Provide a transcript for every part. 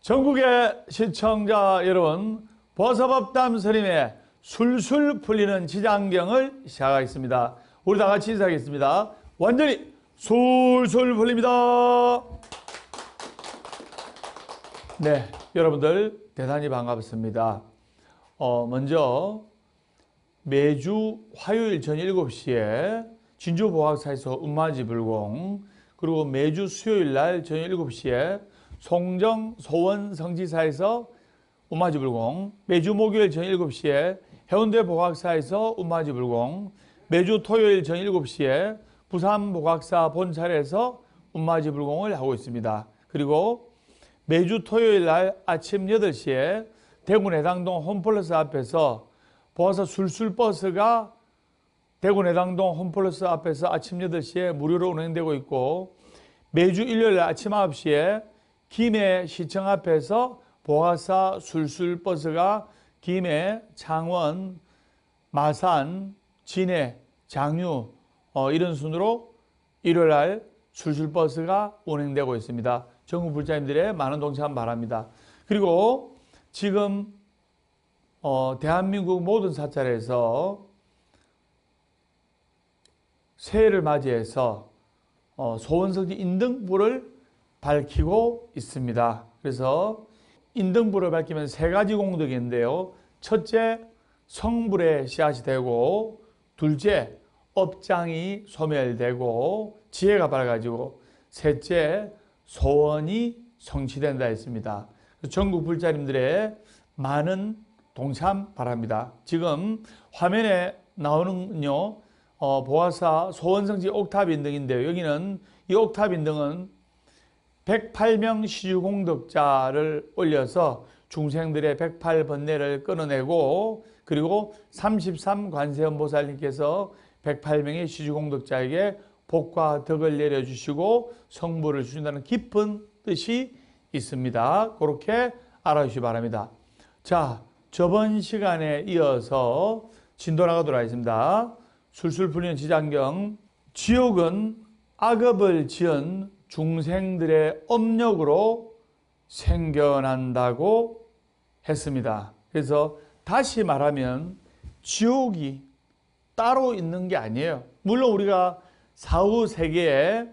전국의 시청자 여러분, 버서법담 스님의 술술 풀리는 지장경을 시작하겠습니다. 우리 다 같이 인사하겠습니다. 완전히 술술 풀립니다. 네, 여러분들 대단히 반갑습니다. 먼저 매주 화요일 저녁 7시에 진주보학사에서 운마지불공, 그리고 매주 수요일 날 저녁 7시에 송정 소원 성지사에서 운마지불공, 매주 목요일 저녁 7시에 해운대 보학사에서 운마지불공, 매주 토요일 저녁 7시에 부산 보학사 본찰에서 운마지불공을 하고 있습니다. 그리고 매주 토요일 날 아침 8시에 대구 내당동 홈플러스 앞에서 보학사 술술버스가 대구 내당동 홈플러스 앞에서 아침 8시에 무료로 운행되고 있고, 매주 일요일 아침 9시에 김해 시청 앞에서 보학사 술술버스가 김해, 창원, 마산, 진해, 장유 이런 순으로 일요일 날 술술버스가 운행되고 있습니다. 전국 불자님들의 많은 동참 바랍니다. 그리고 지금 대한민국 모든 사찰에서 새해를 맞이해서 소원성지 인등불을 밝히고 있습니다. 그래서 인등불을 밝히면 세 가지 공덕인데요. 첫째, 성불의 씨앗이 되고, 둘째, 업장이 소멸되고 지혜가 밝아지고, 셋째, 소원이 성취된다 했습니다. 전국 불자님들의 많은 동참 바랍니다. 지금 화면에 나오는요, 보아사 소원성지 옥탑인등인데요. 여기는 이 옥탑인등은 108명 시주공덕자를 올려서 중생들의 108번뇌를 끊어내고, 그리고 33 관세음보살님께서 108명의 시주공덕자에게 복과 덕을 내려주시고 성부를 주신다는 깊은 뜻이 있습니다. 그렇게 알아주시기 바랍니다. 자, 저번 시간에 이어서 진도 나가도록 하겠습니다. 술술 풀리는 지장경. 지옥은 악업을 지은 중생들의 업력으로 생겨난다고 했습니다. 그래서 다시 말하면 지옥이 따로 있는 게 아니에요. 물론 우리가 사후 세계에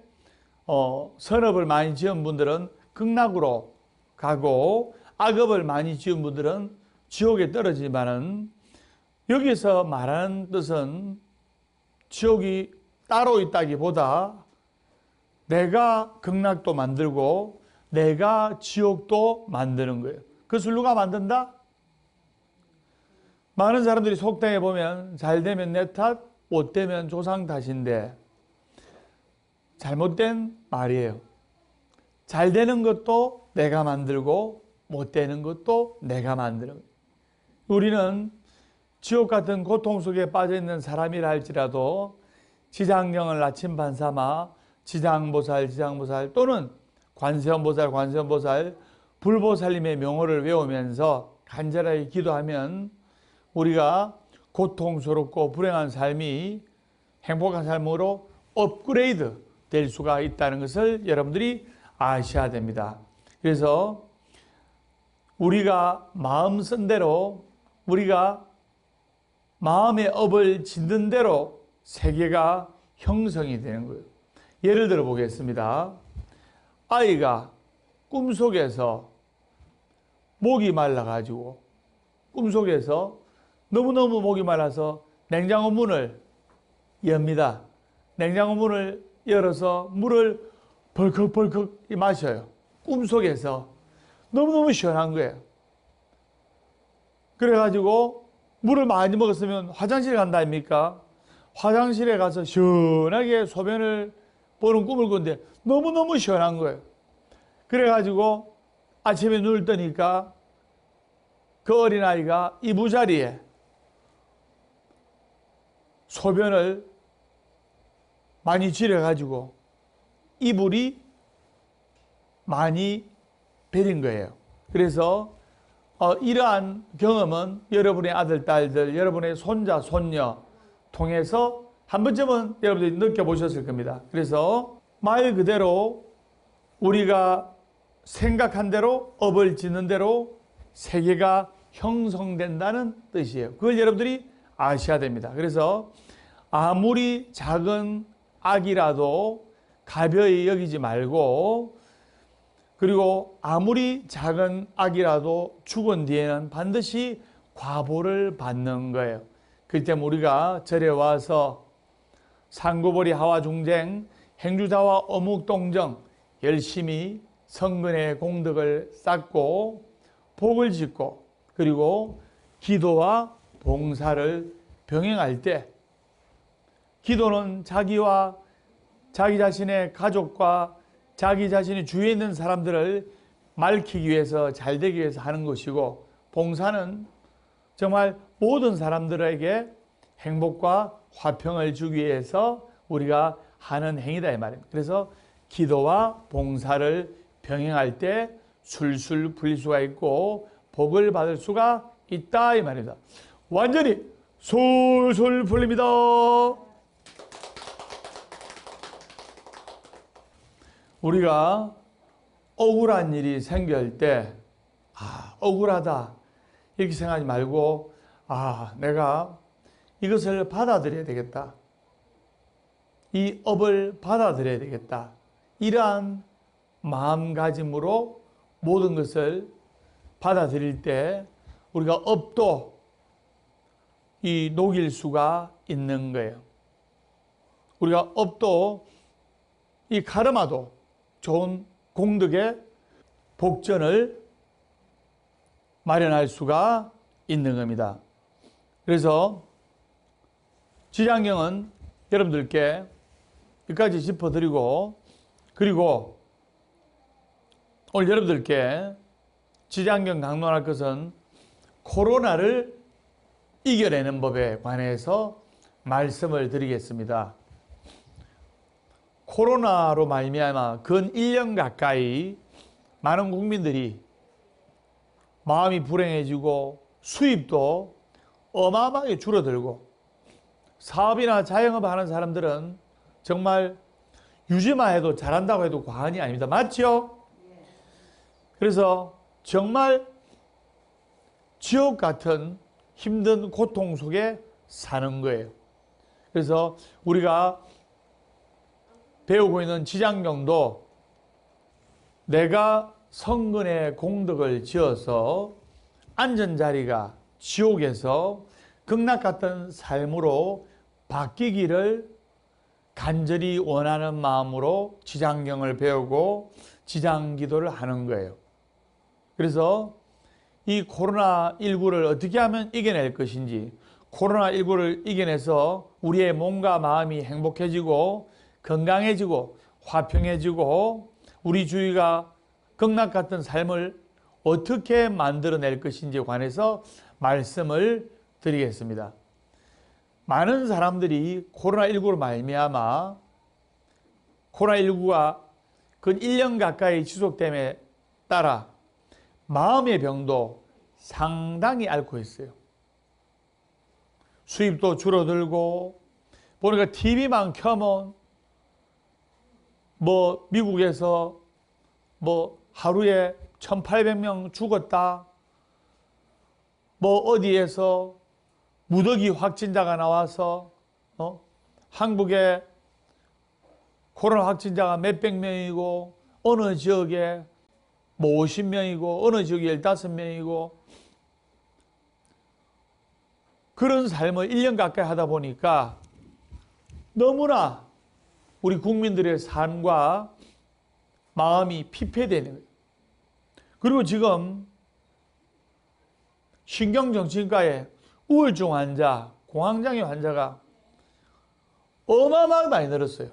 선업을 많이 지은 분들은 극락으로 가고, 악업을 많이 지은 분들은 지옥에 떨어지지만은, 여기서 말하는 뜻은 지옥이 따로 있다기보다 내가 극락도 만들고 내가 지옥도 만드는 거예요. 그것을 누가 만든다? 많은 사람들이 속담에 보면 잘 되면 내 탓, 못 되면 조상 탓인데 잘못된 말이에요. 잘 되는 것도 내가 만들고 못 되는 것도 내가 만드는 거예요. 우리는 지옥 같은 고통 속에 빠져 있는 사람이라 할지라도 지장경을 나침반 삼아 지장보살 또는 관세음보살, 불보살님의 명호를 외우면서 간절하게 기도하면 우리가 고통스럽고 불행한 삶이 행복한 삶으로 업그레이드 될 수가 있다는 것을 여러분들이 아셔야 됩니다. 그래서 우리가 마음 쓴 대로, 우리가 마음의 업을 짓는 대로 세계가 형성이 되는 거예요. 예를 들어 보겠습니다. 아이가 꿈속에서 목이 말라가지고, 꿈속에서 너무너무 목이 말라서 냉장고 문을 엽니다. 냉장고 문을 열어서 물을 벌컥벌컥 마셔요. 꿈속에서 너무너무 시원한 거예요. 그래가지고 물을 많이 먹었으면 화장실에 간다 아닙니까? 화장실에 가서 시원하게 소변을 보는 꿈을 꾼데 너무너무 시원한 거예요. 그래가지고 아침에 눈을 뜨니까 그 어린아이가 이부자리에 소변을 많이 지려가지고 이불이 많이 베린 거예요. 그래서 이러한 경험은 여러분의 아들, 딸들, 여러분의 손자, 손녀 통해서 한 번쯤은 여러분들이 느껴보셨을 겁니다. 그래서 말 그대로 우리가 생각한 대로, 업을 짓는 대로 세계가 형성된다는 뜻이에요. 그걸 여러분들이 아셔야 됩니다. 그래서 아무리 작은 악이라도 가벼이 여기지 말고, 그리고 아무리 작은 악이라도 죽은 뒤에는 반드시 과보를 받는 거예요. 그렇기 때문에 우리가 절에 와서 상고보리 하와중쟁 행주자와 어묵동정 열심히 성근의 공덕을 쌓고 복을 짓고, 그리고 기도와 봉사를 병행할 때, 기도는 자기와 자기 자신의 가족과 자기 자신이 주위에 있는 사람들을 맑히기 위해서, 잘 되기 위해서 하는 것이고, 봉사는 정말 모든 사람들에게 행복과 화평을 주기 위해서 우리가 하는 행위다 이 말입니다. 그래서 기도와 봉사를 병행할 때 술술 풀릴 수가 있고 복을 받을 수가 있다 이 말입니다. 완전히 술술 풀립니다. 우리가 억울한 일이 생길 때 억울하다 이렇게 생각하지 말고 내가 이것을 받아들여야 되겠다. 이 업을 받아들여야 되겠다. 이러한 마음가짐으로 모든 것을 받아들일 때 우리가 업도 이 녹일 수가 있는 거예요. 우리가 업도 이 가르마도 좋은 공덕의 복전을 마련할 수가 있는 겁니다. 그래서 지장경은 여러분들께 여기까지 짚어드리고, 그리고 오늘 여러분들께 지장경 강론할 것은 코로나를 이겨내는 법에 관해서 말씀을 드리겠습니다. 코로나로 말미암아 근 1년 가까이 많은 국민들이 마음이 불행해지고 수입도 어마어마하게 줄어들고, 사업이나 자영업 하는 사람들은 정말 유지만 해도 잘한다고 해도 과언이 아닙니다. 맞죠? 그래서 정말 지옥 같은 힘든 고통 속에 사는 거예요. 그래서 우리가 배우고 있는 지장경도 내가 성근의 공덕을 지어서 앉은 자리가 지옥에서 극락 같은 삶으로 바뀌기를 간절히 원하는 마음으로 지장경을 배우고 지장기도를 하는 거예요. 그래서 이 코로나19를 어떻게 하면 이겨낼 것인지, 코로나19를 이겨내서 우리의 몸과 마음이 행복해지고 건강해지고 화평해지고 우리 주위가 극락 같은 삶을 어떻게 만들어낼 것인지에 관해서 말씀을 드리겠습니다. 많은 사람들이 코로나19로 말미암아 코로나19가 근 1년 가까이 지속됨에 따라 마음의 병도 상당히 앓고 있어요. 수입도 줄어들고, 보니까 TV만 켜면 미국에서 하루에 1,800명 죽었다, 어디에서 무더기 확진자가 나와서 한국에 코로나 확진자가 몇백 명이고, 어느 지역에 50명이고 어느 지역에 15명이고, 그런 삶을 1년 가까이 하다 보니까 너무나 우리 국민들의 삶과 마음이 피폐되는 거예요. 그리고 지금 신경정신과에 우울증 환자, 공황장애 환자가 어마어마하게 많이 늘었어요.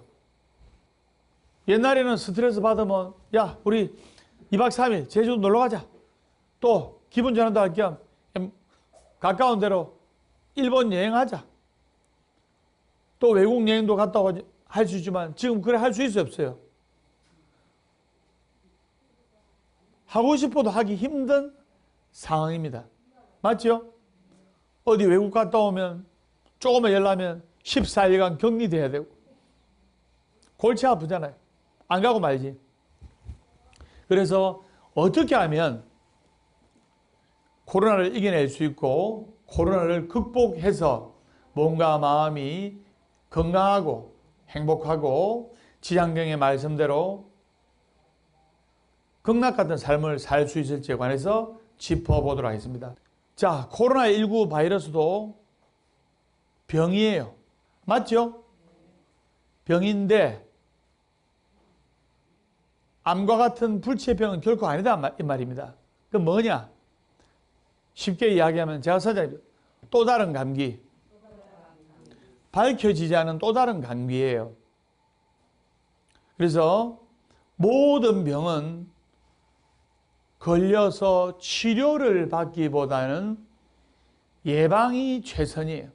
옛날에는 스트레스 받으면 야 우리 2박 3일 제주도 놀러 가자. 또 기분 전환도 할 겸 가까운 데로 일본 여행하자. 또 외국 여행도 갔다 할 수 있지만 지금 그래 할 수 있어요, 없어요? 하고 싶어도 하기 힘든 상황입니다. 맞죠? 어디 외국 갔다 오면 조금만 열나면 14일간 격리돼야 되고 골치 아프잖아요. 안 가고 말지. 그래서 어떻게 하면 코로나를 이겨낼 수 있고 코로나를 극복해서 몸과 마음이 건강하고 행복하고 지장경의 말씀대로 극락 같은 삶을 살 수 있을지에 관해서 짚어보도록 하겠습니다. 자, 코로나19 바이러스도 병이에요. 맞죠? 병인데 암과 같은 불치병은 결코 아니다 이 말입니다. 그 뭐냐? 쉽게 이야기하면 제가 선생님 또 다른 감기, 밝혀지지 않은 또 다른 감기예요. 그래서 모든 병은 걸려서 치료를 받기보다는 예방이 최선이에요.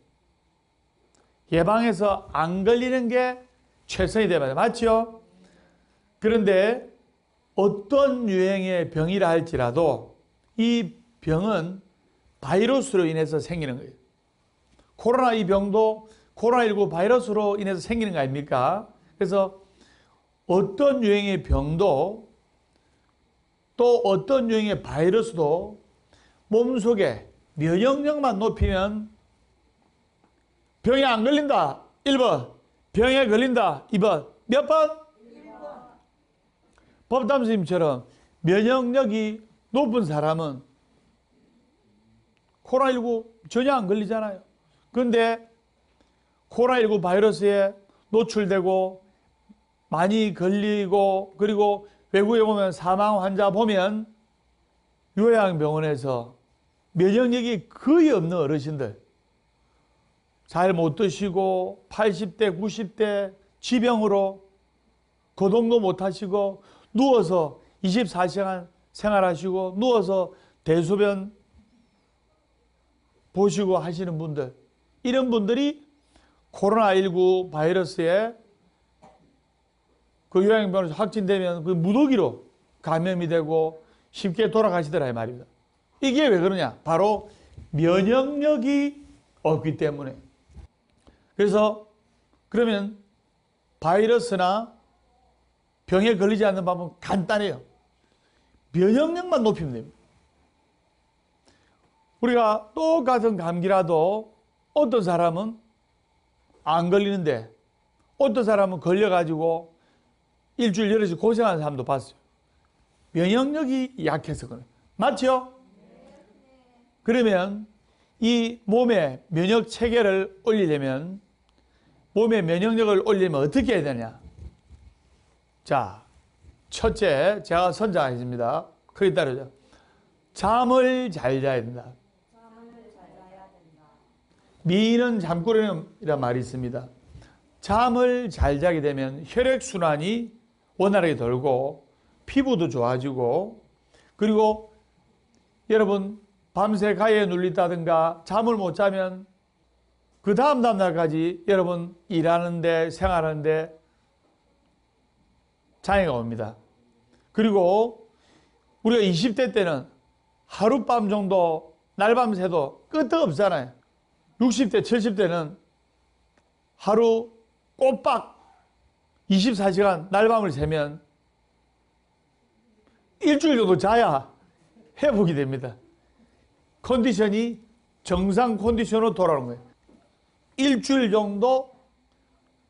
예방해서 안 걸리는 게 최선이 됩니다. 맞죠? 그런데 어떤 유행의 병이라 할지라도 이 병은 바이러스로 인해서 생기는 거예요. 코로나 이 병도 코로나19 바이러스로 인해서 생기는 거 아닙니까? 그래서 어떤 유행의 병도 또 어떤 유행의 바이러스도 몸속에 면역력만 높이면 병에 안 걸린다. 1번. 병에 걸린다. 2번. 몇 번? 1번. 법담스님처럼 면역력이 높은 사람은 코로나19 전혀 안 걸리잖아요. 그런데 코로나19 바이러스에 노출되고 많이 걸리고 그리고 외국에 보면 사망 환자 보면 요양병원에서 면역력이 거의 없는 어르신들 잘 못 드시고 80대 90대 지병으로 거동도 못 하시고 누워서 24시간 생활하시고 누워서 대소변 보시고 하시는 분들, 이런 분들이 코로나19 바이러스에 그 요양병원에서 확진되면 그 무더기로 감염이 되고 쉽게 돌아가시더라 이 말입니다. 이게 왜 그러냐? 바로 면역력이 없기 때문에. 그래서 그러면 바이러스나 병에 걸리지 않는 방법은 간단해요. 면역력만 높이면 됩니다. 우리가 똑같은 감기라도 어떤 사람은 안 걸리는데 어떤 사람은 걸려가지고 일주일 여럿이 고생하는 사람도 봤어요. 면역력이 약해서 그래요. 맞죠? 그러면 이 몸의 면역 체계를 올리려면 몸의 면역력을 올리려면 어떻게 해야 되냐? 자, 첫째 제가 선정하겠습니다. 크게 따르죠. 잠을 잘 자야 된다. 미인은 잠꾸러기란 말이 있습니다. 잠을 잘 자게 되면 혈액순환이 원활하게 돌고 피부도 좋아지고 그리고 여러분 밤새 가해에 눌린다든가 잠을 못 자면 그 다음 날까지 여러분 일하는데 생활하는데 장애가 옵니다. 그리고 우리가 20대 때는 하룻밤 정도 날밤 새도 끄떡없잖아요. 60대 70대는 하루 꼬박 24시간 날밤을 새면 일주일 정도 자야 회복이 됩니다. 컨디션이 정상 컨디션으로 돌아오는 거예요. 일주일 정도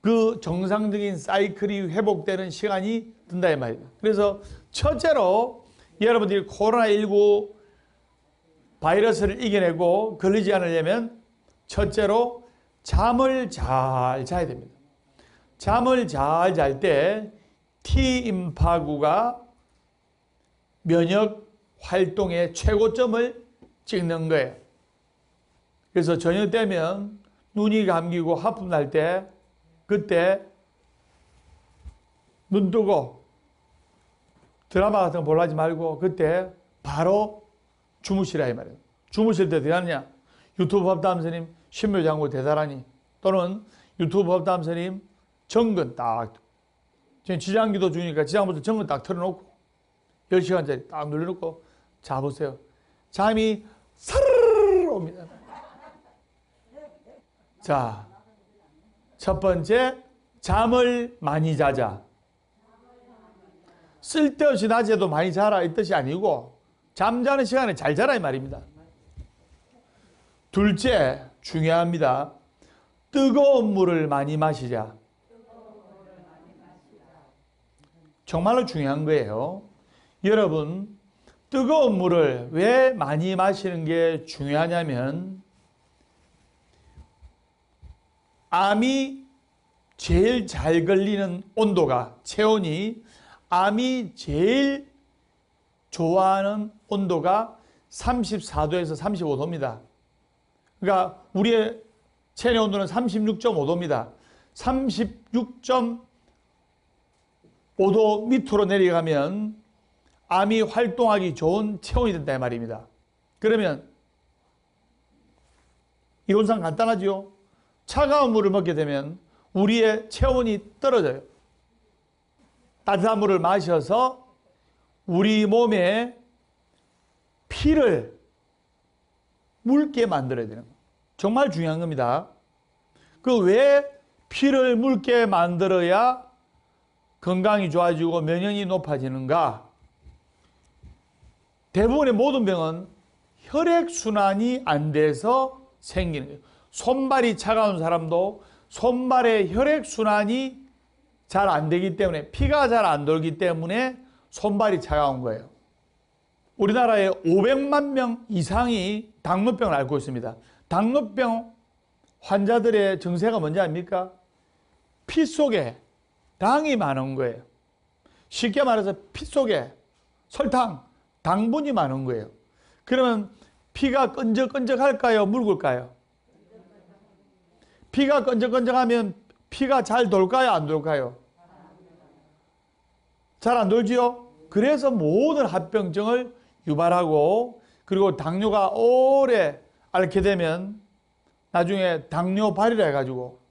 그 정상적인 사이클이 회복되는 시간이 든다 이 말이에요. 그래서 첫째로 여러분들이 코로나19 바이러스를 이겨내고 걸리지 않으려면 첫째로 잠을 잘 자야 됩니다. 잠을 잘 잘 때 T임파구가 면역 활동의 최고점을 찍는 거예요. 그래서 저녁 되면 눈이 감기고 하품 날 때 그때 눈 뜨고 드라마 같은 거 보려 하지 말고 그때 바로 주무시라 이 말이에요. 주무실 때 어떻게 하느냐? 유튜브 법담스님 신묘장구 대사라니 또는 유튜브 법담스님 정근 딱 지금 지장기도 중이니까 지장부터 정근 딱 틀어놓고 10시간짜리 딱 눌러놓고 자보세요. 잠이 사르르 옵니다. 자, 첫 번째 잠을 많이 자자. 쓸데없이 낮에도 많이 자라 이 뜻이 아니고 잠자는 시간에 잘 자라 이 말입니다. 둘째, 중요합니다. 뜨거운 물을 많이 마시자. 정말로 중요한 거예요. 여러분, 뜨거운 물을 왜 많이 마시는 게 중요하냐면 암이 제일 잘 걸리는 온도가, 체온이 암이 제일 좋아하는 온도가 34도에서 35도입니다. 그러니까 우리의 체내 온도는 36.5도입니다. 36.5도 밑으로 내려가면 암이 활동하기 좋은 체온이 된다 이 말입니다. 그러면 이론상 간단하죠. 차가운 물을 먹게 되면 우리의 체온이 떨어져요. 따뜻한 물을 마셔서 우리 몸에 피를 묽게 만들어야 되는 거예요. 정말 중요한 겁니다. 그 왜 피를 묽게 만들어야 건강이 좋아지고 면역이 높아지는가? 대부분의 모든 병은 혈액순환이 안 돼서 생기는 거예요. 손발이 차가운 사람도 손발의 혈액순환이 잘 안 되기 때문에, 피가 잘 안 돌기 때문에 손발이 차가운 거예요. 우리나라에 500만 명 이상이 당뇨병을 앓고 있습니다. 당뇨병 환자들의 증세가 뭔지 압니까? 피 속에 당이 많은 거예요. 쉽게 말해서 피 속에 설탕, 당분이 많은 거예요. 그러면 피가 끈적끈적할까요? 묽을까요? 피가 끈적끈적하면 피가 잘 돌까요? 안 돌까요? 잘 안 돌지요? 그래서 모든 합병증을 유발하고, 그리고 당뇨가 오래 앓게 되면 나중에 당뇨발이라 해가지고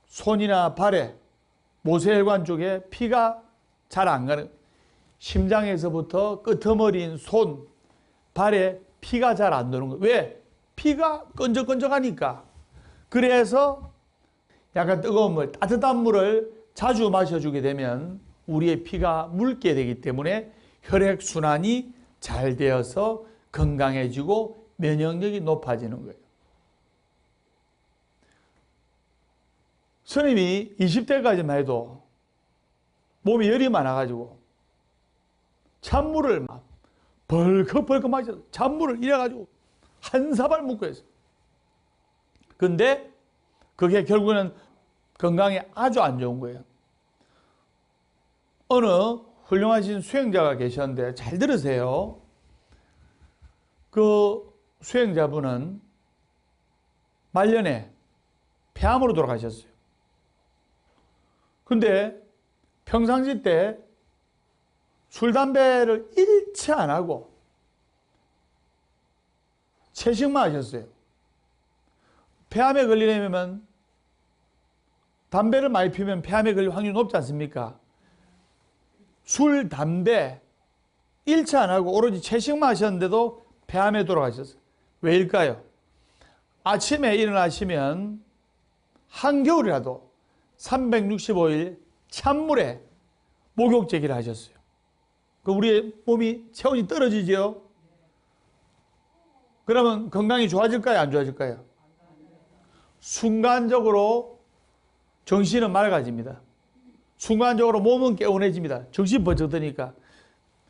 손이나 발에 모세혈관 쪽에 피가 잘 안 가는, 심장에서부터 끄트머리인 손, 발에 피가 잘 안 도는 거예요. 왜? 피가 끈적끈적하니까. 그래서 약간 뜨거운 물, 따뜻한 물을 자주 마셔주게 되면 우리의 피가 묽게 되기 때문에 혈액순환이 잘 되어서 건강해지고 면역력이 높아지는 거예요. 스님이 20대까지만 해도 몸에 열이 많아가지고 찬물을 막 벌컥벌컥 마셔서 찬물을 이래가지고 한 사발 묻고 했어요. 근데 그게 결국에는 건강에 아주 안 좋은 거예요. 어느 훌륭하신 수행자가 계셨는데 잘 들으세요. 그 수행자분은 말년에 폐암으로 돌아가셨어요. 근데 평상시 때 술, 담배를 일체 안 하고 채식만 하셨어요. 폐암에 걸리려면 담배를 많이 피우면 폐암에 걸릴 확률이 높지 않습니까? 술, 담배 일체 안 하고 오로지 채식만 하셨는데도 폐암에 돌아가셨어요. 왜일까요? 아침에 일어나시면 한겨울이라도 365일 찬물에 목욕제기를 하셨어요. 그 우리의 몸이 체온이 떨어지죠? 그러면 건강이 좋아질까요? 안 좋아질까요? 순간적으로 정신은 맑아집니다. 순간적으로 몸은 개운해집니다. 정신 번쩍 드니까.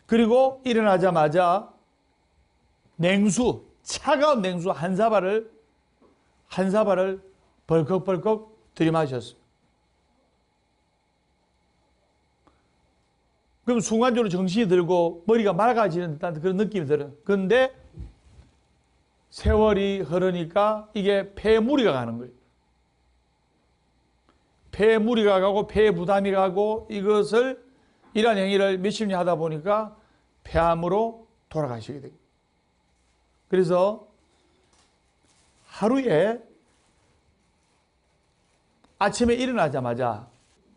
그리고 일어나자마자 냉수, 차가운 냉수 한 사발을 벌컥벌컥 들이마셨어요. 그럼 순간적으로 정신이 들고 머리가 맑아지는 듯한 그런 느낌이 들어요. 그런데 세월이 흐르니까 이게 폐에 무리가 가는 거예요. 폐에 무리가 가고 폐에 부담이 가고 이것을 이러한 행위를 몇십 년 하다 보니까 폐암으로 돌아가시게 됩니다. 그래서 하루에 아침에 일어나자마자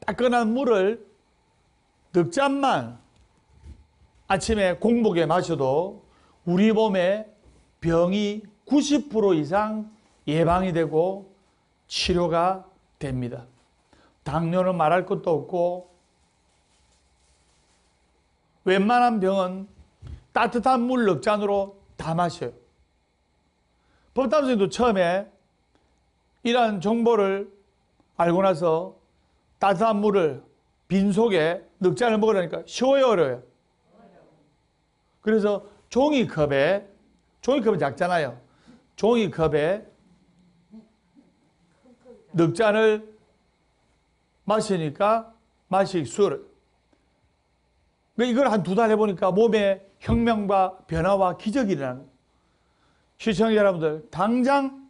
따끈한 물을 넉 잔만 아침에 공복에 마셔도 우리 몸에 병이 90% 이상 예방이 되고 치료가 됩니다. 당뇨는 말할 것도 없고 웬만한 병은 따뜻한 물 넉 잔으로 다 마셔요. 법담 선생님도 처음에 이러한 정보를 알고 나서 따뜻한 물을 빈속에 넉 잔을 먹으라니까 쉬워요, 어려워요? 그래서 종이컵은 작잖아요. 종이컵에 넉 잔을 마시니까 마식수를. 이걸 한 2달 해보니까 몸에 혁명과 변화와 기적이 일어나는 거예요. 시청자 여러분들, 당장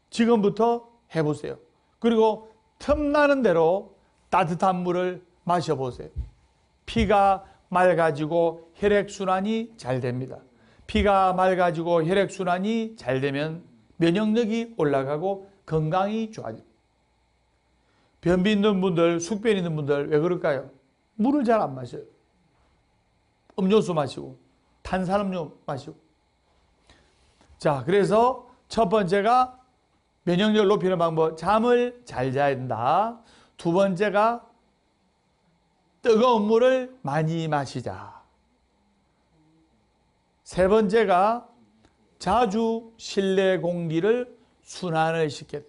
지금부터 해보세요. 그리고 틈나는 대로 따뜻한 물을 마셔보세요. 피가 맑아지고 혈액순환이 잘 됩니다. 피가 맑아지고 혈액순환이 잘 되면 면역력이 올라가고 건강이 좋아집니다. 변비 있는 분들, 숙변 있는 분들 왜 그럴까요? 물을 잘 안 마셔요. 음료수 마시고 탄산음료 마시고. 자, 그래서 첫 번째가 면역력을 높이는 방법, 잠을 잘 자야 된다. 두 번째가 뜨거운 물을 많이 마시자. 세 번째가 자주 실내 공기를 순환을 시켜야 돼.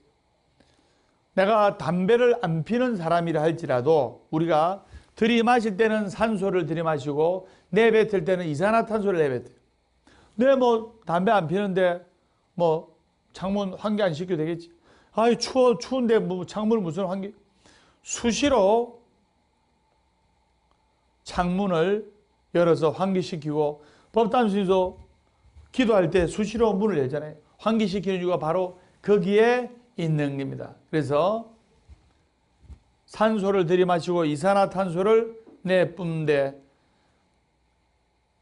내가 담배를 안 피는 사람이라 할지라도 우리가 들이마실 때는 산소를 들이마시고 내뱉을 때는 이산화탄소를 내뱉어요. 내 담배 안 피는데 창문 환기 안 시켜도 되겠지. 아이 추운데 창문을 무슨 환기. 수시로 창문을 열어서 환기시키고 법담 스님도 기도할 때 수시로 문을 열잖아요. 환기시키는 이유가 바로 거기에 있는 겁니다. 그래서 산소를 들이마시고 이산화탄소를 내뿜는데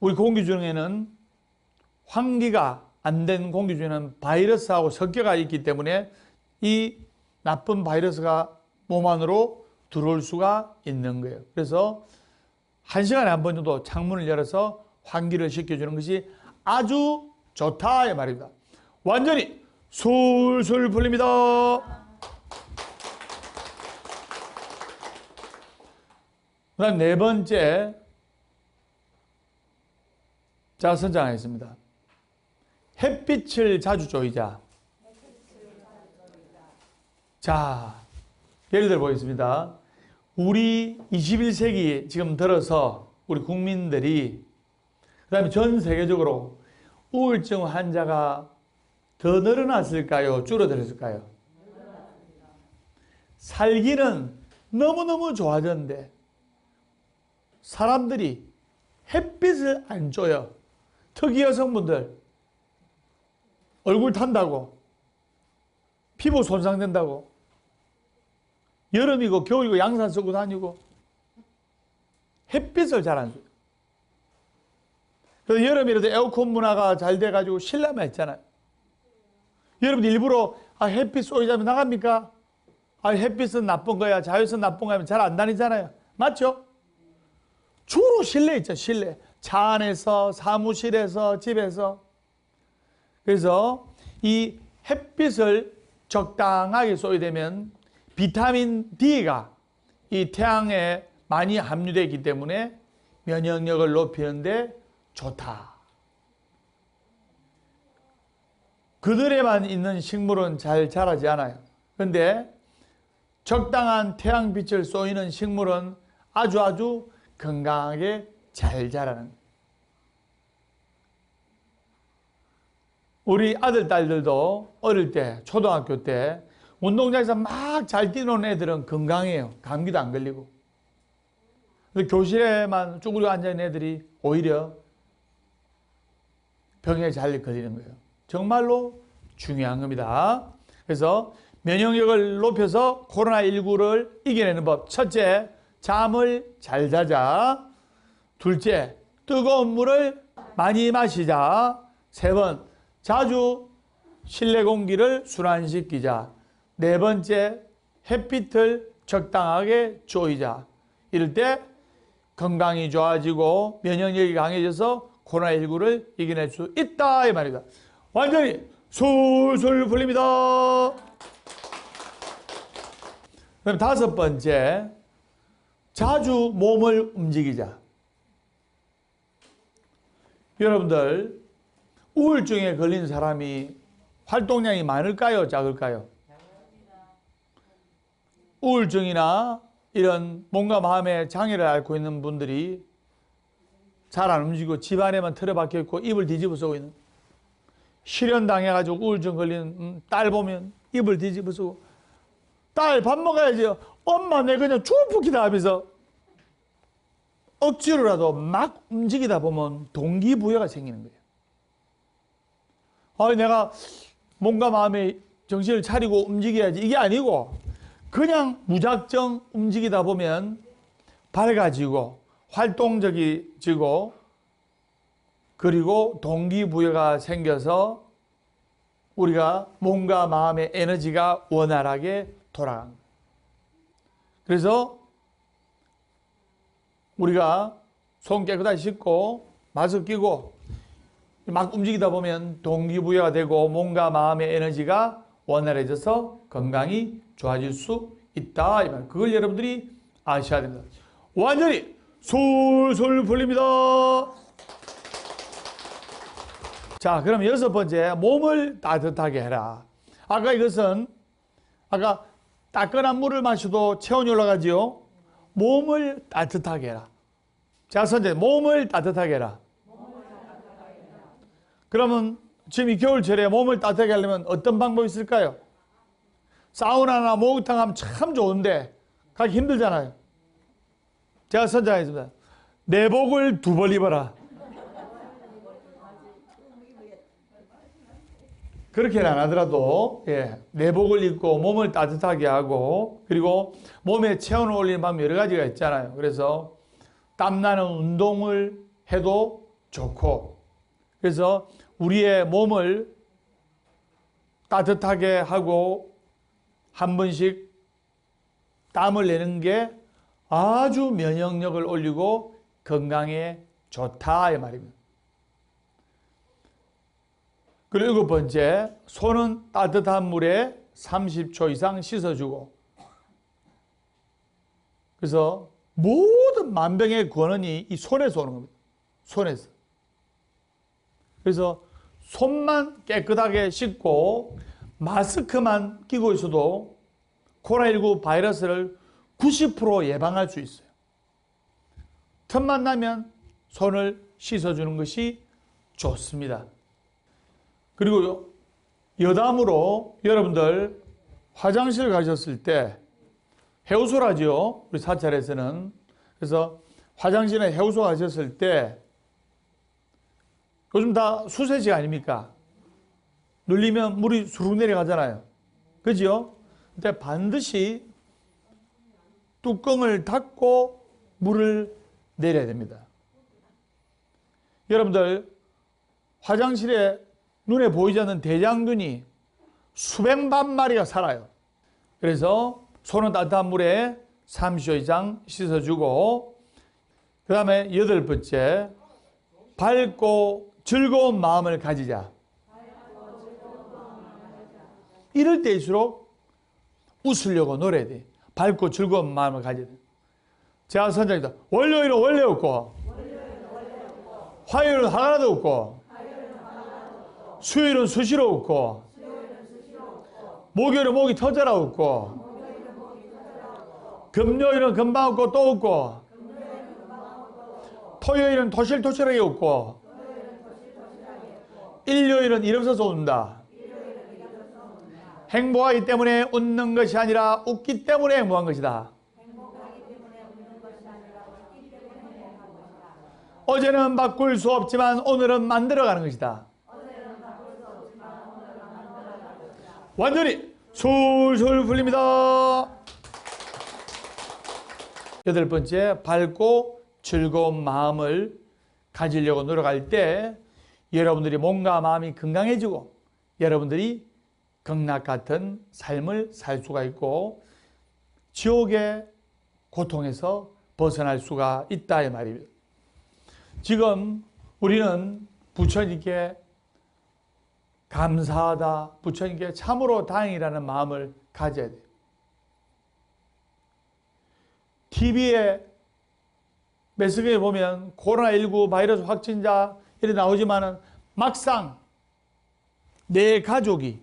우리 공기 중에는 환기가 안 된 공기 중에는 바이러스하고 섞여가 있기 때문에 이 나쁜 바이러스가 몸 안으로 들어올 수가 있는 거예요. 그래서 1시간에 한 번 정도 창문을 열어서 환기를 시켜주는 것이 아주 좋다 이 말입니다. 완전히 술술 풀립니다. 그다음 네 번째, 자 선정하겠습니다. 햇빛을 자주 쬐자. 자, 예를 들어 보겠습니다. 우리 21세기 지금 들어서 우리 국민들이, 그 다음에 전 세계적으로 우울증 환자가 더 늘어났을까요? 줄어들었을까요? 살기는 너무너무 좋아졌는데 사람들이 햇빛을 안 쬐요. 특히 여성분들 얼굴 탄다고, 피부 손상된다고, 여름이고 겨울이고 양산 쓰고 다니고 햇빛을 잘 안 쏴요. 그래서 여름이라도 에어컨 문화가 잘 돼가지고 실내만 있잖아요. 여러분들 일부러 햇빛 쏘이자면 나갑니까? 햇빛은 나쁜 거야, 자외선 나쁜 거야 하면 잘 안 다니잖아요. 맞죠? 주로 실내에 있죠. 실내. 차 안에서, 사무실에서, 집에서. 그래서 이 햇빛을 적당하게 쏘게 되면 비타민 D가 이 태양에 많이 함유되어 있기 때문에 면역력을 높이는데 좋다. 그들에만 있는 식물은 잘 자라지 않아요. 그런데 적당한 태양빛을 쏘이는 식물은 아주 건강하게 잘 자라는 거예요. 우리 아들, 딸들도 어릴 때, 초등학교 때 운동장에서 막 잘 뛰는 애들은 건강해요. 감기도 안 걸리고. 교실에만 쭈그려 앉아있는 애들이 오히려 병에 잘 걸리는 거예요. 정말로 중요한 겁니다. 그래서 면역력을 높여서 코로나19를 이겨내는 법. 첫째, 잠을 잘 자자. 둘째, 뜨거운 물을 많이 마시자. 세 번, 자주 실내 공기를 순환시키자. 네 번째, 햇빛을 적당하게 쬐자. 이럴 때 건강이 좋아지고 면역력이 강해져서 코로나19를 이겨낼 수 있다 이 말입니다. 완전히 술술 풀립니다. 그럼 다섯 번째, 자주 몸을 움직이자. 여러분들 우울증에 걸린 사람이 활동량이 많을까요? 작을까요? 우울증이나 이런 몸과 마음의 장애를 앓고 있는 분들이 잘 안 움직이고 집 안에만 틀어박혀 있고 입을 뒤집어 쓰고 있는, 실연당해가지고 우울증 걸린 딸 보면 입을 뒤집어 쓰고, 딸 밥 먹어야지, 엄마 내 그냥 주워붙기다 하면서 억지로라도 막 움직이다 보면 동기부여가 생기는 거예요. 내가 몸과 마음의 정신을 차리고 움직여야지, 이게 아니고 그냥 무작정 움직이다 보면 밝아지고 활동적이지고, 그리고 동기부여가 생겨서 우리가 몸과 마음의 에너지가 원활하게 돌아갑니다. 그래서 우리가 손 깨끗하게 씻고 마스크 끼고 막 움직이다 보면 동기부여가 되고 몸과 마음의 에너지가 원활해져서 건강이 좋아질 수 있다. 그걸 여러분들이 아셔야 됩니다. 완전히 솔솔 풀립니다. 자, 그럼 6번째, 몸을 따뜻하게 해라. 아까 이것은 따끈한 물을 마셔도 체온이 올라가지요. 몸을 따뜻하게 해라. 자, 선제, 몸을 따뜻하게 해라. 그러면 지금 이 겨울철에 몸을 따뜻하게 하려면 어떤 방법이 있을까요? 사우나나 목욕탕 하면 참 좋은데 가기 힘들잖아요. 제가 선정하겠습니다. 내복을 2벌 입어라. 그렇게는 안 하더라도 내복을 입고 몸을 따뜻하게 하고, 그리고 몸에 체온을 올리는 방법 여러 가지가 있잖아요. 그래서 땀나는 운동을 해도 좋고, 그래서 우리의 몸을 따뜻하게 하고 한 번씩 땀을 내는 게 아주 면역력을 올리고 건강에 좋다 이 말입니다. 그리고 7번째, 손은 따뜻한 물에 30초 이상 씻어주고. 그래서 모든 만병의 근원이 이 손에서 오는 겁니다. 손에서. 그래서 손만 깨끗하게 씻고 마스크만 끼고 있어도 코로나19 바이러스를 90% 예방할 수 있어요. 틈만 나면 손을 씻어주는 것이 좋습니다. 그리고 여담으로 여러분들 화장실 가셨을 때 해우소라죠. 우리 사찰에서는. 그래서 화장실에 해우소 가셨을 때 요즘 다 수세식 아닙니까? 눌리면 물이 수룩 내려가잖아요. 그죠? 근데 반드시 뚜껑을 닫고 물을 내려야 됩니다. 여러분들 화장실에 눈에 보이지 않는 대장균이 수백만 마리가 살아요. 그래서 손은 따뜻한 물에 30초 이상 씻어주고, 그 다음에 8번째, 밝고 즐거운 마음을 가지자. 이럴 때일수록 웃으려고 노래해야 돼. 밝고 즐거운 마음을 가져야 돼. 제가 선장입니다. 월요일은 원래 없고, 화요일은 하나도 없고, 수요일은 수시로 없고, 목요일은 목이 터져라 없고, 금요일은 금방 없고 또 없고, 토요일은 토실토실하게 없고, 일요일은 일 없어서 온다. 행복하기 때문에 웃는 것이 아니라 웃기 때문에 행복한 것이다. 어제는 바꿀 수 없지만 오늘은 만들어가는 것이다. 완전히 솔솔 풀립니다. 8번째, 밝고 즐거운 마음을 가지려고 노력할 때 여러분들이 몸과 마음이 건강해지고 여러분들이 극락 같은 삶을 살 수가 있고 지옥의 고통에서 벗어날 수가 있다 이 말입니다. 지금 우리는 부처님께 감사하다, 부처님께 참으로 다행이라는 마음을 가져야 돼요. TV에 매스컴에 보면 코로나19 바이러스 확진자 이렇게 나오지만은 막상 내 가족이,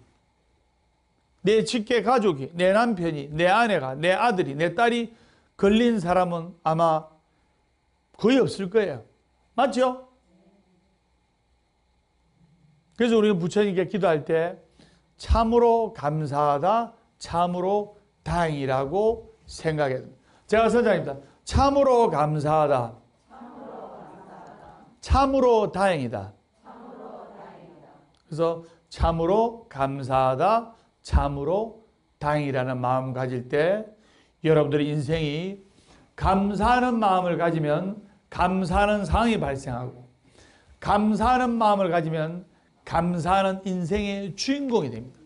내 직계 가족이, 내 남편이, 내 아내가, 내 아들이, 내 딸이 걸린 사람은 아마 거의 없을 거예요. 맞죠? 그래서 우리가 부처님께 기도할 때 참으로 감사하다, 참으로 다행이라고 생각해야 됩니다. 제가 선장입니다. 참으로 감사하다, 참으로 다행이다. 그래서 참으로 감사하다, 참으로 다행이라는 마음 가질 때 여러분들의 인생이 감사하는 마음을 가지면 감사하는 상황이 발생하고, 감사하는 마음을 가지면 감사하는 인생의 주인공이 됩니다.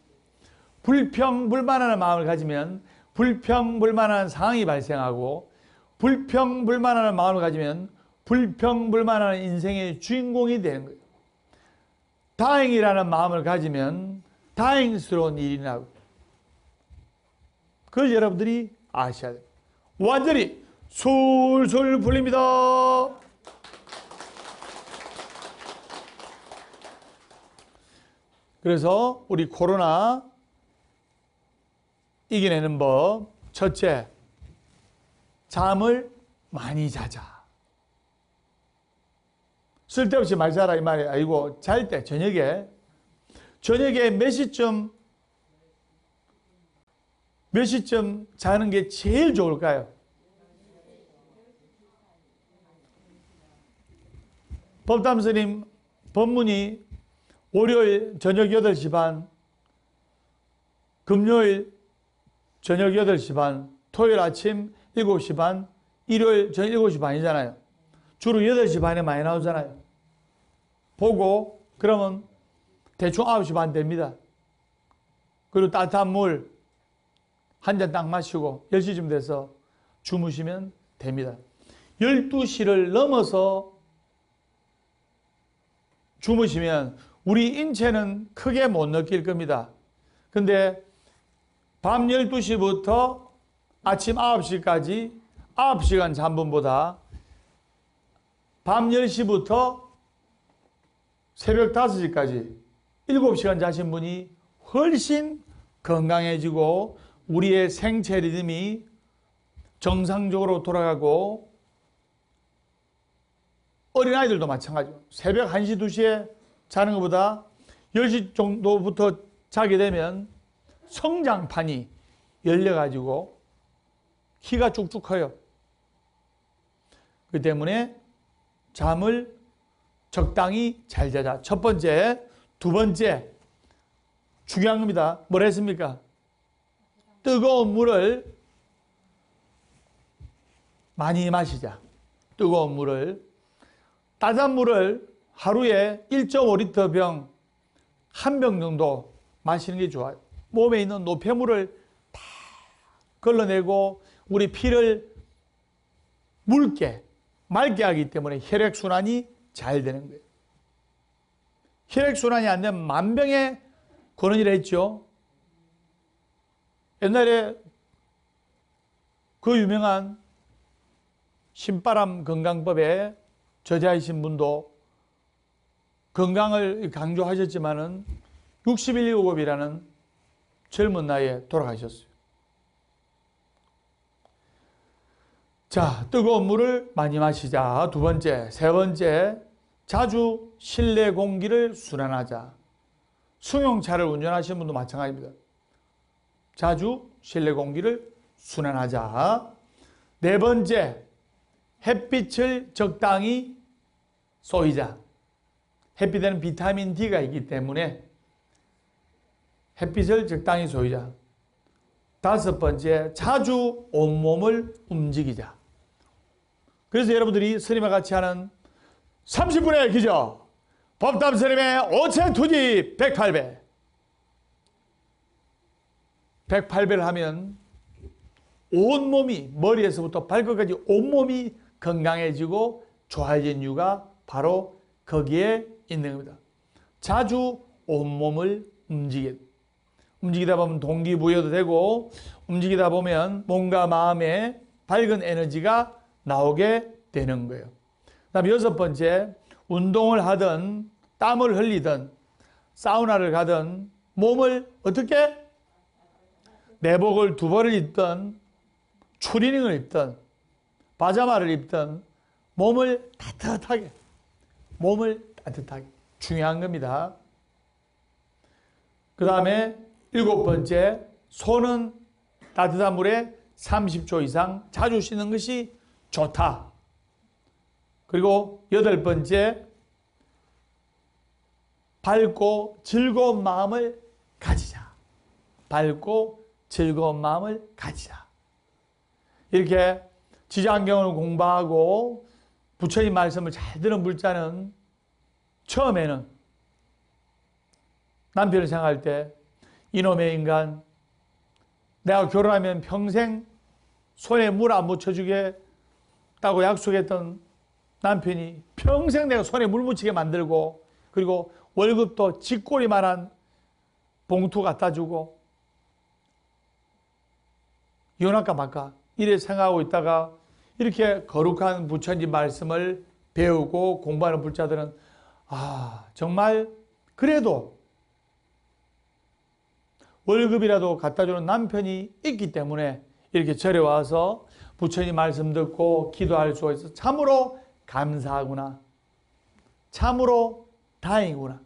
불평불만하는 마음을 가지면 불평불만한 상황이 발생하고, 불평불만하는 마음을 가지면 불평불만한 인생의 주인공이 되는 거예요. 다행이라는 마음을 가지면 다행스러운 일이 나고, 그걸 여러분들이 아셔야 돼요. 완전히 술술 풀립니다. 그래서 우리 코로나 이겨내는 법, 첫째, 잠을 많이 자자. 쓸데없이 말 자라 이 말이에요. 아이고, 잘 때 저녁에 몇 시쯤 자는 게 제일 좋을까요? 법담스님 법문이 월요일 저녁 8시 반, 금요일 저녁 8시 반, 토요일 아침 7시 반, 일요일 저녁 7시 반이잖아요. 주로 8시 반에 많이 나오잖아요. 보고 그러면 대충 9시 반 됩니다. 그리고 따뜻한 물 한 잔 딱 마시고 10시쯤 돼서 주무시면 됩니다. 12시를 넘어서 주무시면 우리 인체는 크게 못 느낄 겁니다. 근데 밤 12시부터 아침 9시까지 9시간 잔 분보다 밤 10시부터 새벽 5시까지 7시간 자신 분이 훨씬 건강해지고 우리의 생체 리듬이 정상적으로 돌아가고, 어린아이들도 마찬가지고 새벽 1시, 2시에 자는 것보다 10시 정도부터 자게 되면 성장판이 열려가지고 키가 쭉쭉 커요. 그 때문에 잠을 적당히 잘 자자. 첫 번째. 두 번째, 중요한 겁니다. 뭘 했습니까? 뜨거운 물을 많이 마시자. 뜨거운 물을. 따뜻한 물을 하루에 1.5리터 병, 한 병 정도 마시는 게 좋아요. 몸에 있는 노폐물을 다 걸러내고 우리 피를 묽게, 맑게 하기 때문에 혈액순환이 잘 되는 거예요. 혈액순환이 안 되면 만병의 근원이라 했죠. 옛날에 그 유명한 신바람 건강법에 저자이신 분도 건강을 강조하셨지만은 61.7이라는 젊은 나이에 돌아가셨어요. 자, 뜨거운 물을 많이 마시자. 두 번째. 세 번째, 자주 실내 공기를 순환하자. 승용차를 운전하시는 분도 마찬가지입니다. 자주 실내 공기를 순환하자. 네 번째, 햇빛을 적당히 쏘이자. 햇빛에는 비타민 D가 있기 때문에 햇빛을 적당히 쏘이자. 다섯 번째, 자주 온몸을 움직이자. 그래서 여러분들이 스님과 같이 하는 30분의 기적, 법담 스님의 오체투지 108배. 108배를 하면 온몸이, 머리에서부터 발끝까지 온몸이 건강해지고 좋아진 이유가 바로 거기에 있는 겁니다. 자주 온몸을 움직이다 보면 동기부여도 되고, 움직이다 보면 몸과 마음에 밝은 에너지가 나오게 되는 거예요. 그 다음에 여섯 번째, 운동을 하든 땀을 흘리든 사우나를 가든 몸을 어떻게 내복을 2벌을 입든 추리닝을 입든 파자마를 입든 몸을 따뜻하게 중요한 겁니다. 그 다음에 7번째, 손은 따뜻한 물에 30초 이상 자주 씻는 것이 좋다. 그리고 8번째, 밝고 즐거운 마음을 가지자. 밝고 즐거운 마음을 가지자. 이렇게 지장경을 공부하고 부처님 말씀을 잘 들은 불자는 처음에는 남편을 생각할 때 이놈의 인간, 내가 결혼하면 평생 손에 물 안 묻혀주겠다고 약속했던 남편이 평생 내가 손에 물 묻히게 만들고, 그리고 월급도 쥐꼬리만한 봉투 갖다 주고 이혼할까 말까 이래 생각하고 있다가 이렇게 거룩한 부처님 말씀을 배우고 공부하는 불자들은 정말 그래도 월급이라도 갖다 주는 남편이 있기 때문에 이렇게 절에 와서 부처님 말씀 듣고 기도할 수가 있어 참으로 감사하구나. 참으로 다행이구나.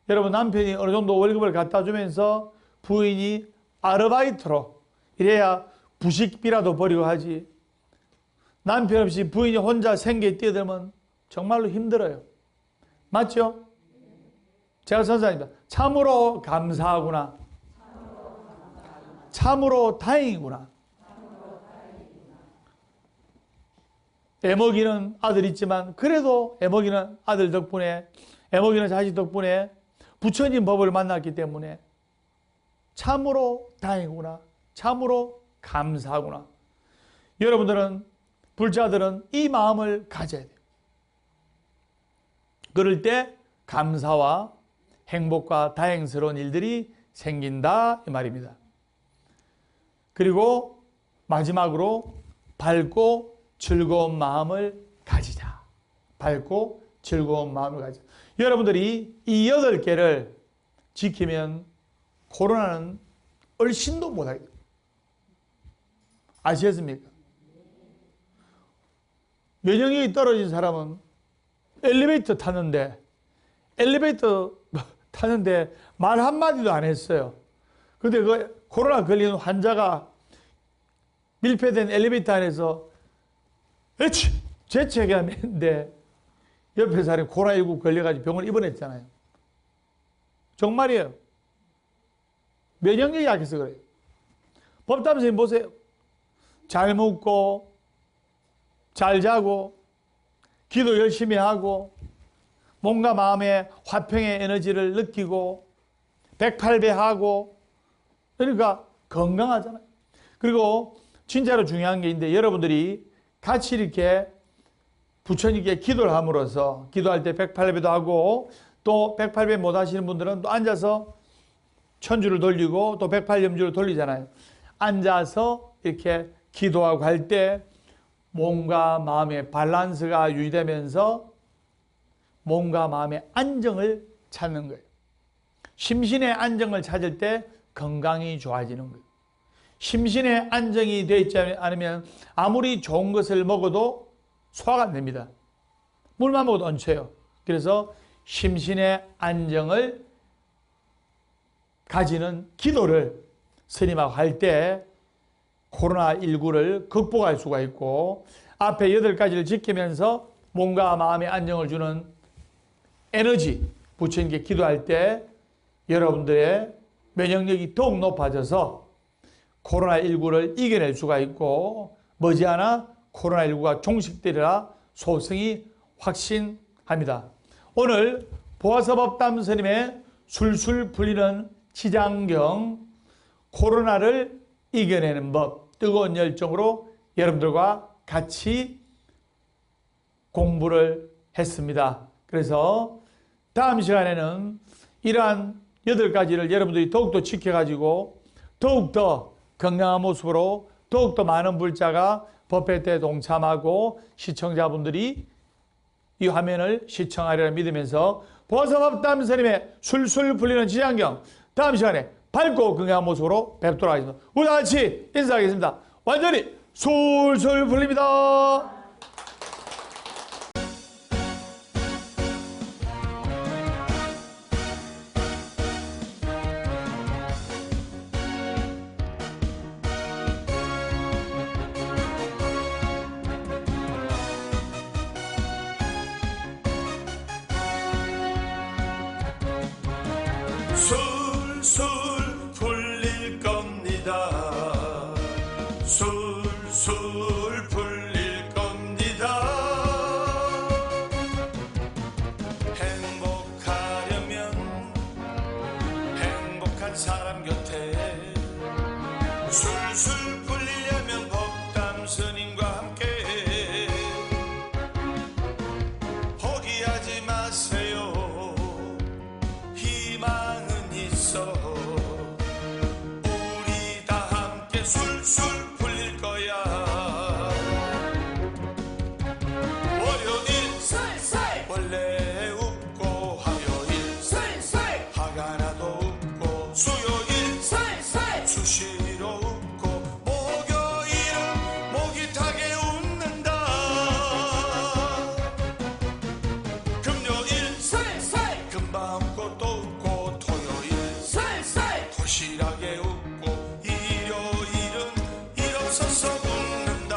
여러분, 남편이 어느 정도 월급을 갖다 주면서 부인이 아르바이트로 이래야 부식비라도 버리고 하지. 남편 없이 부인이 혼자 생계에 뛰어들면 정말로 힘들어요. 맞죠? 제가 선사입니다. 참으로 감사하구나. 참으로 다행이구나. 애먹이는 아들 있지만 그래도 애먹이는 아들 덕분에, 애먹이는 자식 덕분에 부처님 법을 만났기 때문에 참으로 다행이구나. 참으로 감사하구나. 여러분들은, 불자들은 이 마음을 가져야 돼요. 그럴 때 감사와 행복과 다행스러운 일들이 생긴다 이 말입니다. 그리고 마지막으로 밝고 즐거운 마음을 가지자. 밝고 즐거운 마음을 가지자. 여러분들이 이 8개를 지키면 코로나는 얼씬도 못하게 됩니다. 아시겠습니까? 면역력이 떨어진 사람은 엘리베이터 탔는데 말 한마디도 안 했어요. 근데 그 코로나 걸린 환자가 밀폐된 엘리베이터 안에서 재채기하면 했는데 옆에 사람이 코로나19 걸려가지고 병원 입원했잖아요. 정말이에요. 면역력이 약해서 그래요. 법담 선생님 보세요. 잘 먹고 잘 자고 기도 열심히 하고 몸과 마음의 화평의 에너지를 느끼고 108배 하고 그러니까 건강하잖아요. 그리고 진짜로 중요한 게 있는데 여러분들이 같이 이렇게 부처님께 기도를 함으로써 기도할 때 108배도 하고 또 108배 못 하시는 분들은 또 앉아서 천주를 돌리고 또 108염주를 돌리잖아요. 앉아서 이렇게 기도하고 할 때 몸과 마음의 밸런스가 유지되면서 몸과 마음의 안정을 찾는 거예요. 심신의 안정을 찾을 때 건강이 좋아지는 거예요. 심신의 안정이 되어 있지 않으면 아무리 좋은 것을 먹어도 소화가 안 됩니다. 물만 먹어도 얹혀요. 그래서 심신의 안정을 가지는 기도를 스님하고 할 때 코로나19를 극복할 수가 있고 앞에 8가지를 지키면서 몸과 마음의 안정을 주는 에너지, 부처님께 기도할 때 여러분들의 면역력이 더욱 높아져서 코로나19를 이겨낼 수가 있고 머지않아 코로나19가 종식되리라 소승이 확신합니다. 오늘 보아서법담 스님의 술술 풀리는 지장경 코로나를 이겨내는 법 뜨거운 열정으로 여러분들과 같이 공부를 했습니다. 그래서 다음 시간에는 이러한 8가지를 여러분들이 더욱더 지켜가지고 더욱더 건강한 모습으로 더욱더 많은 불자가 법회 때 동참하고 시청자분들이 이 화면을 시청하리라 믿으면서 보서법담 스님의 술술 풀리는 지장경 다음 시간에 밝고 건강한 모습으로 뵙도록 하겠습니다. 우리 다 같이 인사하겠습니다. 완전히 술술 풀립니다. 술술 풀릴 겁니다. 술술 풀릴 겁니다. 행복하려면 행복한 사람 곁에 술술 풀리려면 법담 스님과 함께 포기하지 마세요. 희망은 있어. 우리 다 함께 술술 풀릴 거야. 월요일 술술 원래 웃고 화요일 술술 화가 나도 웃고 수요일 술술 수시로 웃고 목요일은 목이 타게 웃는다. 금요일 술술 금방 웃고 또 웃고 토요일 술술 도실하게 웃고 일요일은 일 없어서 웃는다.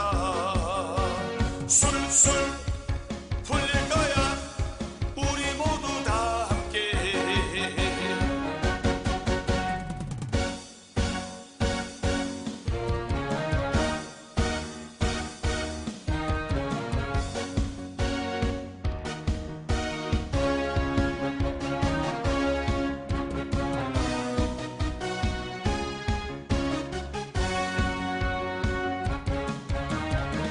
술술 풀릴 거야. 우리 모두 다 함께.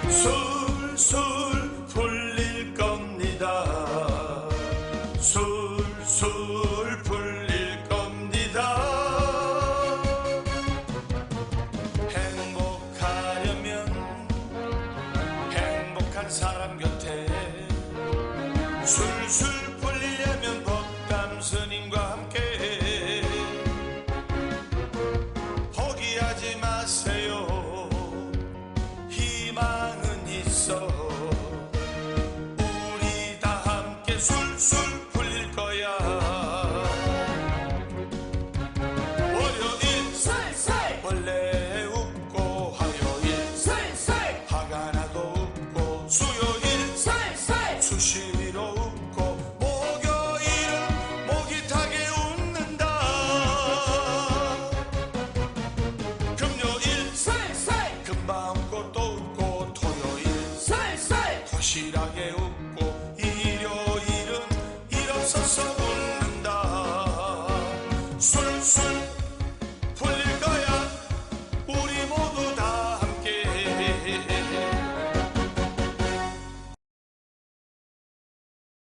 술술 풀릴 겁니다. 술술 풀릴 겁니다. 행복하려면 행복한 사람 곁에 술술 풀리려면 법담 스님과 함께 포기하지 마세요. 희망은 있어. 우리 다 함께 술술 풀릴 거야. 월요일 술술 원래 웃고 화요일 술술 화가 나도 웃고 수요일 술술 수시로 웃고 목요일은 목이 타게 웃는다. 금요일 술술 금방